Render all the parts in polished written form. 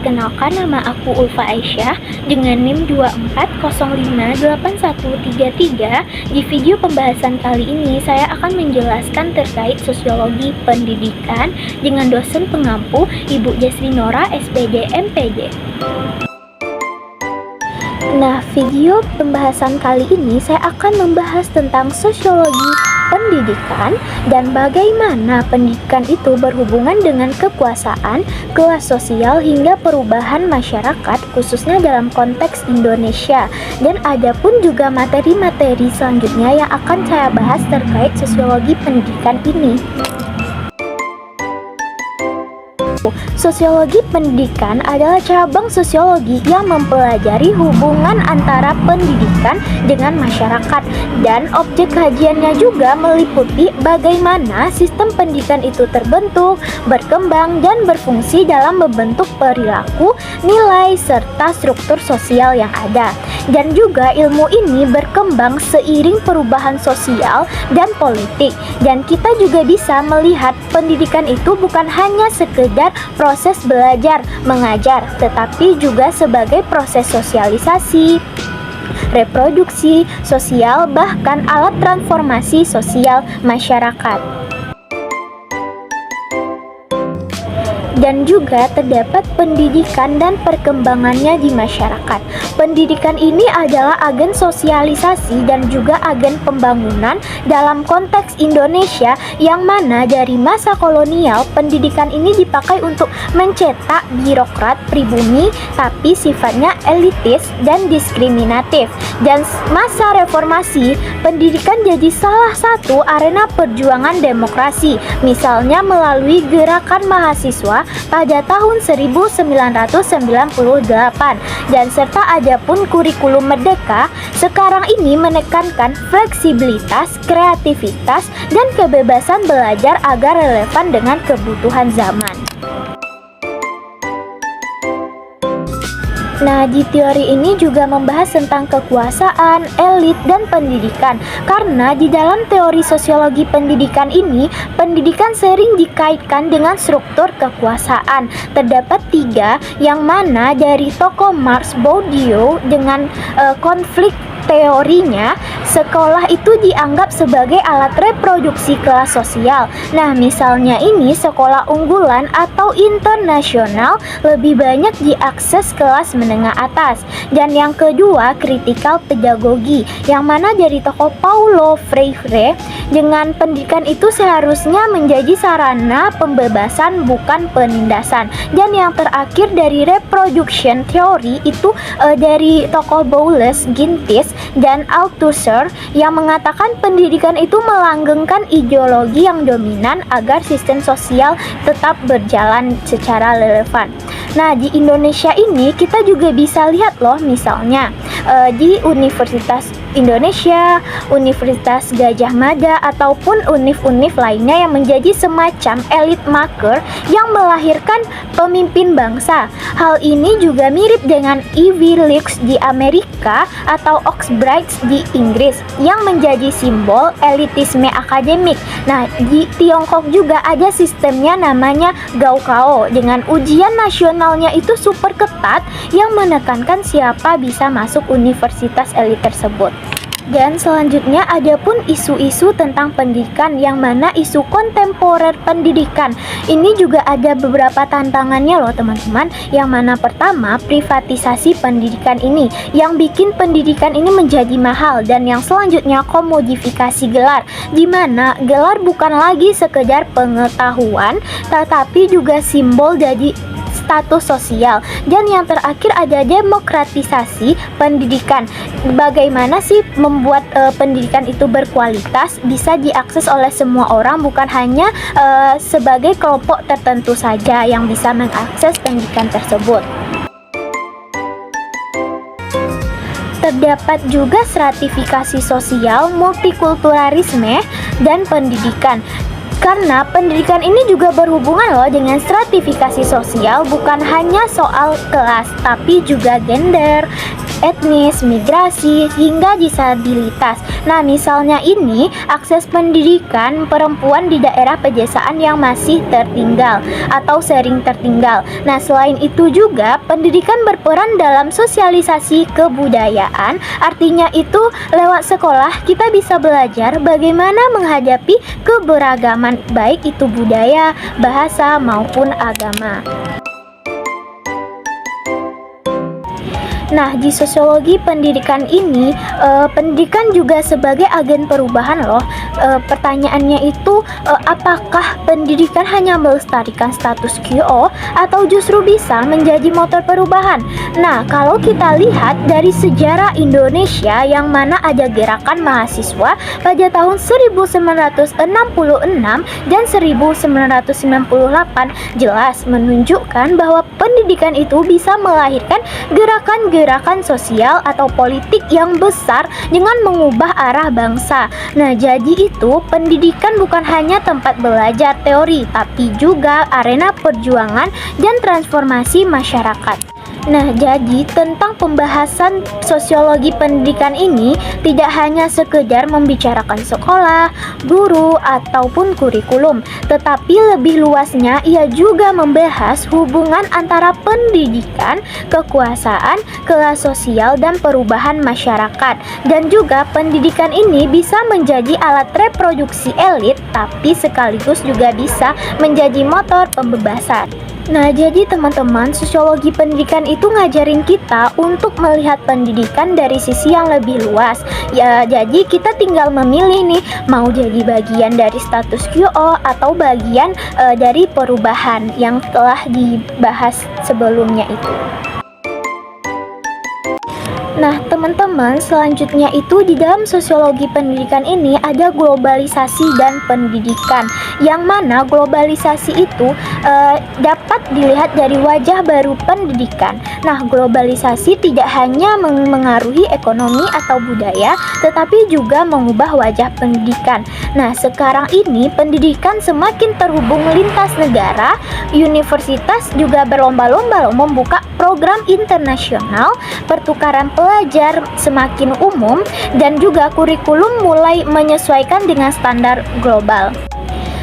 perkenalkan nama aku Ulfa Aisyah dengan NIM 24058133. Di video pembahasan kali ini saya akan menjelaskan terkait sosiologi pendidikan dengan dosen pengampu Ibu Jasri Nora, SPD, MPD. Nah, video pembahasan kali ini saya akan membahas tentang sosiologi pendidikan dan bagaimana pendidikan itu berhubungan dengan kekuasaan, kelas sosial hingga perubahan masyarakat khususnya dalam konteks Indonesia. Dan ada pun juga materi-materi selanjutnya yang akan saya bahas terkait sosiologi pendidikan ini. Sosiologi pendidikan adalah cabang sosiologi yang mempelajari hubungan antara pendidikan dengan masyarakat, dan objek kajiannya juga meliputi bagaimana sistem pendidikan itu terbentuk, berkembang, dan berfungsi dalam membentuk perilaku, nilai, serta struktur sosial yang ada. Dan juga ilmu ini berkembang seiring perubahan sosial dan politik, dan kita juga bisa melihat pendidikan itu bukan hanya sekedar proses belajar mengajar, tetapi juga sebagai proses sosialisasi, reproduksi sosial, bahkan alat transformasi sosial masyarakat. Dan juga terdapat pendidikan dan perkembangannya di masyarakat. Pendidikan ini adalah agen sosialisasi dan juga agen pembangunan dalam konteks Indonesia, yang mana dari masa kolonial pendidikan ini dipakai untuk mencetak birokrat pribumi tapi sifatnya elitis dan diskriminatif. Dan masa reformasi, pendidikan jadi salah satu arena perjuangan demokrasi, misalnya melalui gerakan mahasiswa pada tahun 1998, dan serta ada pun kurikulum merdeka sekarang ini menekankan fleksibilitas, kreativitas, dan kebebasan belajar agar relevan dengan kebutuhan zaman. Nah, di teori ini juga membahas tentang kekuasaan, elit, dan pendidikan. Karena di dalam teori sosiologi pendidikan ini, pendidikan sering dikaitkan dengan struktur kekuasaan. Terdapat 3, yang mana dari tokoh Marx Bourdieu dengan konflik teorinya, sekolah itu dianggap sebagai alat reproduksi kelas sosial. Nah, misalnya ini sekolah unggulan atau internasional lebih banyak diakses kelas menengah atas. Dan yang kedua, kritikal pedagogi, yang mana dari tokoh Paulo Freire, dengan pendidikan itu seharusnya menjadi sarana pembebasan bukan penindasan. Dan yang terakhir dari reproduction theory itu dari tokoh Boles, Gintis, dan Althusser, yang mengatakan pendidikan itu melanggengkan ideologi yang dominan agar sistem sosial tetap berjalan secara relevan. Nah, di Indonesia ini kita juga bisa lihat loh, misalnya di Universitas Indonesia, Universitas Gadjah Mada, ataupun univ-univ lainnya yang menjadi semacam elit maker yang melahirkan pemimpin bangsa. Hal ini juga mirip dengan Ivy League di Amerika atau Oxbridge di Inggris yang menjadi simbol elitisme akademik. Nah, di Tiongkok juga ada sistemnya namanya Gaokao dengan ujian nasionalnya itu super ketat yang menekankan siapa bisa masuk universitas elit tersebut. Dan selanjutnya ada pun isu-isu tentang pendidikan, yang mana isu kontemporer pendidikan. Ini juga ada beberapa tantangannya loh teman-teman. Yang mana pertama, privatisasi pendidikan ini yang bikin pendidikan ini menjadi mahal. Dan yang selanjutnya, komodifikasi gelar, di mana gelar bukan lagi sekedar pengetahuan tetapi juga simbol dari status sosial. Dan yang terakhir ada demokratisasi pendidikan. Bagaimana sih membuat pendidikan itu berkualitas, bisa diakses oleh semua orang, bukan hanya sebagai kelompok tertentu saja yang bisa mengakses pendidikan tersebut. Terdapat juga stratifikasi sosial, multikulturalisme, dan pendidikan. Karena pendidikan ini juga berhubungan loh dengan stratifikasi sosial, bukan hanya soal kelas, tapi juga gender, etnis, migrasi, hingga disabilitas. Nah, misalnya ini akses pendidikan perempuan di daerah pedesaan yang masih tertinggal atau sering tertinggal. Nah, selain itu juga pendidikan berperan dalam sosialisasi kebudayaan. Artinya itu lewat sekolah kita bisa belajar bagaimana menghadapi keberagaman baik itu budaya, bahasa maupun agama. Nah, di sosiologi pendidikan ini, pendidikan juga sebagai agen perubahan loh. Pertanyaannya itu, apakah pendidikan hanya melestarikan status quo atau justru bisa menjadi motor perubahan? Nah, kalau kita lihat dari sejarah Indonesia yang mana ada gerakan mahasiswa pada tahun 1966 dan 1998 jelas menunjukkan bahwa pendidikan itu bisa melahirkan gerakan sosial atau politik yang besar dengan mengubah arah bangsa. Nah, jadi itu pendidikan bukan hanya tempat belajar teori, tapi juga arena perjuangan dan transformasi masyarakat. Nah, jadi tentang pembahasan sosiologi pendidikan ini tidak hanya sekedar membicarakan sekolah, guru, ataupun kurikulum, tetapi lebih luasnya ia juga membahas hubungan antara pendidikan, kekuasaan, kelas sosial, dan perubahan masyarakat. Dan juga pendidikan ini bisa menjadi alat reproduksi elit, tapi sekaligus juga bisa menjadi motor pembebasan. Nah, jadi teman-teman, sosiologi pendidikan itu ngajarin kita untuk melihat pendidikan dari sisi yang lebih luas. Ya, jadi kita tinggal memilih nih, mau jadi bagian dari status quo atau bagian dari perubahan yang telah dibahas sebelumnya itu. Nah, teman-teman, selanjutnya itu di dalam sosiologi pendidikan ini ada globalisasi dan pendidikan, yang mana globalisasi itu dapat dilihat dari wajah baru pendidikan. Nah, globalisasi tidak hanya mengaruhi ekonomi atau budaya, tetapi juga mengubah wajah pendidikan. Nah, sekarang ini pendidikan semakin terhubung lintas negara, universitas juga berlomba-lomba membuka program internasional, pertukaran pelajar semakin umum, dan juga kurikulum mulai menyesuaikan dengan standar global.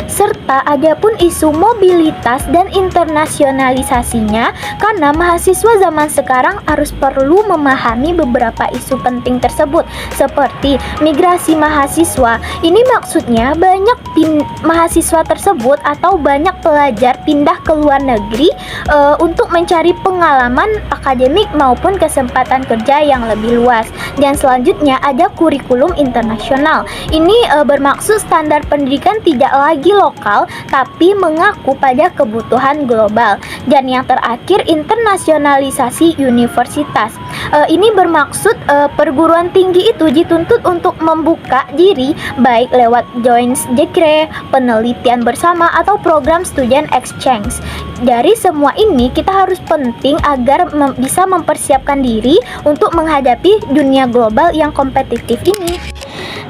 Serta ada pun isu mobilitas dan internasionalisasinya, karena mahasiswa zaman sekarang harus perlu memahami beberapa isu penting tersebut, seperti migrasi mahasiswa. Ini maksudnya banyak mahasiswa tersebut atau banyak pelajar pindah ke luar negeri untuk mencari pengalaman akademik maupun kesempatan kerja yang lebih luas. Dan selanjutnya ada kurikulum internasional. Ini bermaksud standar pendidikan tidak lagi lokal, tapi mengaku pada kebutuhan global. Dan yang terakhir, internasionalisasi universitas. Ini bermaksud perguruan tinggi itu dituntut untuk membuka diri baik lewat joint degree, penelitian bersama, atau program student exchange. Dari semua ini kita harus penting agar bisa mempersiapkan diri untuk menghadapi dunia global yang kompetitif ini.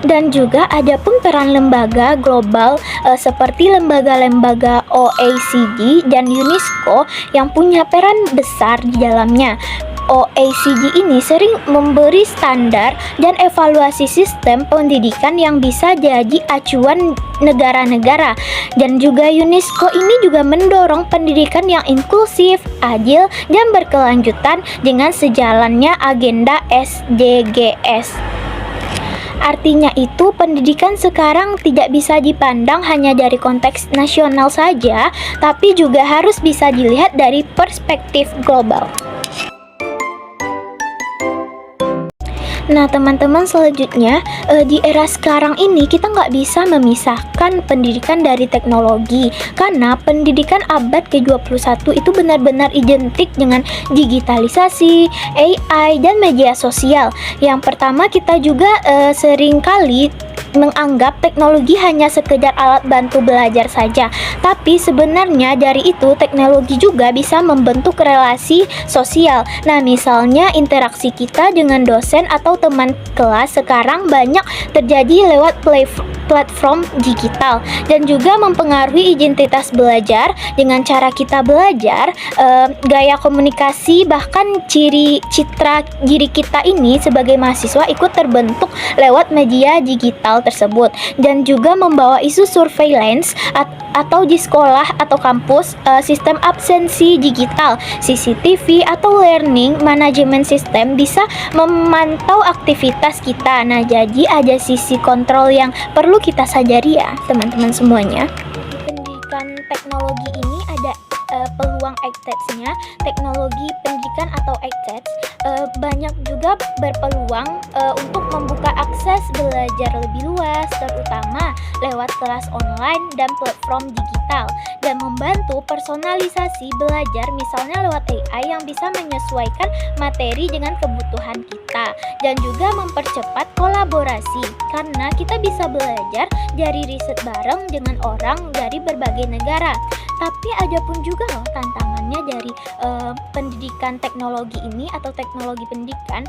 Dan juga ada pun peran lembaga global seperti lembaga-lembaga OECD dan UNESCO yang punya peran besar di dalamnya. OECD ini sering memberi standar dan evaluasi sistem pendidikan yang bisa jadi acuan negara-negara. Dan juga UNESCO ini juga mendorong pendidikan yang inklusif, adil, dan berkelanjutan dengan sejalannya agenda SDGs. Artinya itu pendidikan sekarang tidak bisa dipandang hanya dari konteks nasional saja, tapi juga harus bisa dilihat dari perspektif global. Nah, teman-teman, selanjutnya di era sekarang ini kita nggak bisa memisahkan pendidikan dari teknologi, karena pendidikan abad ke-21 itu benar-benar identik dengan digitalisasi, AI, dan media sosial. Yang pertama, kita juga sering kali menganggap teknologi hanya sekedar alat bantu belajar saja, tapi sebenarnya dari itu teknologi juga bisa membentuk relasi sosial. Nah, misalnya interaksi kita dengan dosen atau teman kelas sekarang banyak terjadi lewat platform digital dan juga mempengaruhi identitas belajar dengan cara kita belajar, gaya komunikasi, bahkan citra diri kita ini sebagai mahasiswa ikut terbentuk lewat media digital tersebut, dan juga membawa isu surveillance atau di sekolah atau kampus, sistem absensi digital, CCTV atau learning management system bisa memantau aktivitas kita. Nah, jadi ada sisi kontrol yang perlu kita sadari ya teman-teman semuanya. Pendidikan teknologi ini ada peluang EdTech-nya. Teknologi pendidikan atau EdTech banyak juga berpeluang untuk membuka akses belajar lebih luas, terutama lewat kelas online dan platform digital, dan membantu personalisasi belajar, misalnya lewat AI yang bisa menyesuaikan materi dengan kebutuhan kita, dan juga mempercepat kolaborasi karena kita bisa belajar dari riset bareng dengan orang dari berbagai negara. Tapi ada pun juga loh tantangannya dari pendidikan teknologi ini atau teknologi pendidikan.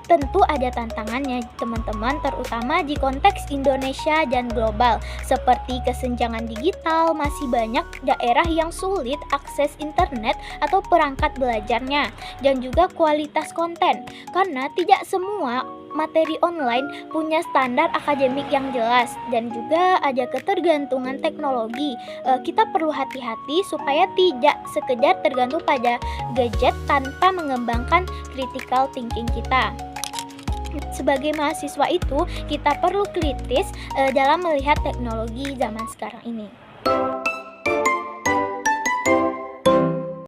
Tentu ada tantangannya teman-teman, terutama di konteks Indonesia dan global, seperti kesenjangan digital. Masih banyak daerah yang sulit akses internet atau perangkat belajarnya, dan juga kualitas konten, karena tidak semua materi online punya standar akademik yang jelas, dan juga ada ketergantungan teknologi. Kita perlu hati-hati supaya tidak sekedar tergantung pada gadget tanpa mengembangkan critical thinking kita. Sebagai mahasiswa itu kita perlu kritis dalam melihat teknologi zaman sekarang ini.